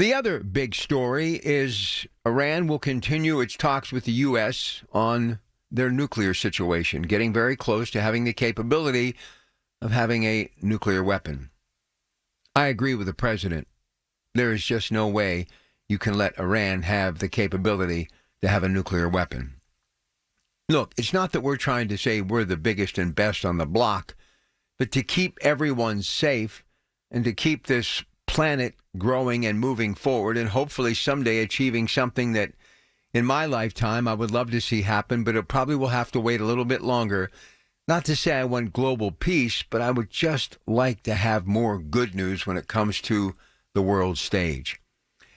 The other big story is Iran will continue its talks with the U.S. on their nuclear situation, getting very close to having the capability of having a nuclear weapon. I agree with the president. There is just no way you can let Iran have the capability to have a nuclear weapon. Look, it's not that we're trying to say we're the biggest and best on the block, but to keep everyone safe and to keep this planet growing and moving forward and hopefully someday achieving something that in my lifetime I would love to see happen, but it probably will have to wait a little bit longer. Not to say I want global peace, but I would just like to have more good news when it comes to the world stage.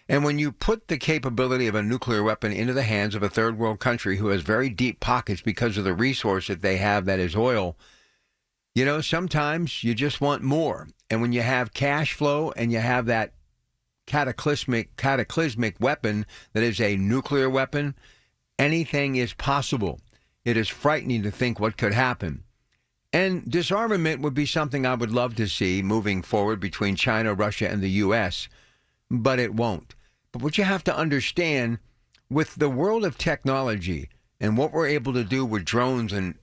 And when you put the capability of a nuclear weapon into the hands of a third world country who has very deep pockets because of the resource that they have, that is oil, you know, sometimes you just want more. And when you have cash flow and you have that cataclysmic weapon that is a nuclear weapon, anything is possible. It is frightening to think what could happen. And disarmament would be something I would love to see moving forward between China, Russia, and the U.S., but it won't. But what you have to understand, with the world of technology and what we're able to do with drones and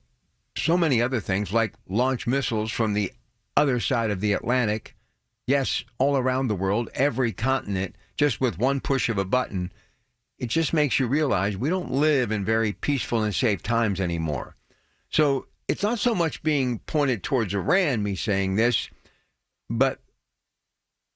so many other things like launch missiles from the other side of the Atlantic, yes, all around the world, every continent, just with one push of a button, it just makes you realize we don't live in very peaceful and safe times anymore. So it's not so much being pointed towards Iran, me saying this, but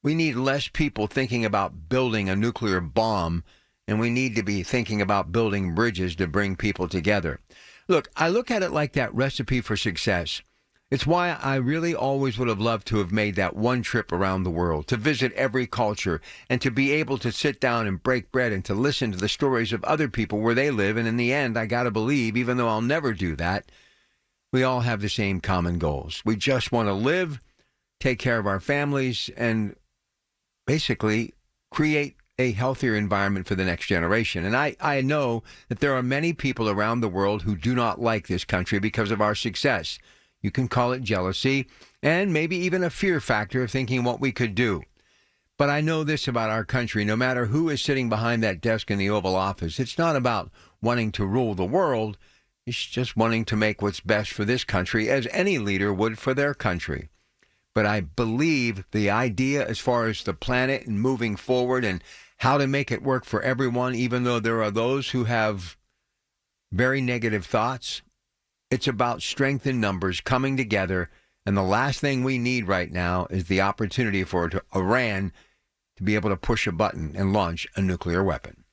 we need less people thinking about building a nuclear bomb, and we need to be thinking about building bridges to bring people together. Look, I look at it like that recipe for success. It's why I really always would have loved to have made that one trip around the world, to visit every culture, and to be able to sit down and break bread and to listen to the stories of other people where they live. And in the end, I got to believe, even though I'll never do that, we all have the same common goals. We just want to live, take care of our families, and basically create a healthier environment for the next generation. And I know that there are many people around the world who do not like this country because of our success. You can call it jealousy and maybe even a fear factor of thinking what we could do. But I know this about our country: no matter who is sitting behind that desk in the Oval Office, it's not about wanting to rule the world. It's just wanting to make what's best for this country, as any leader would for their country. But I believe the idea as far as the planet and moving forward and how to make it work for everyone, even though there are those who have very negative thoughts, it's about strength in numbers coming together. And the last thing we need right now is the opportunity for Iran to be able to push a button and launch a nuclear weapon.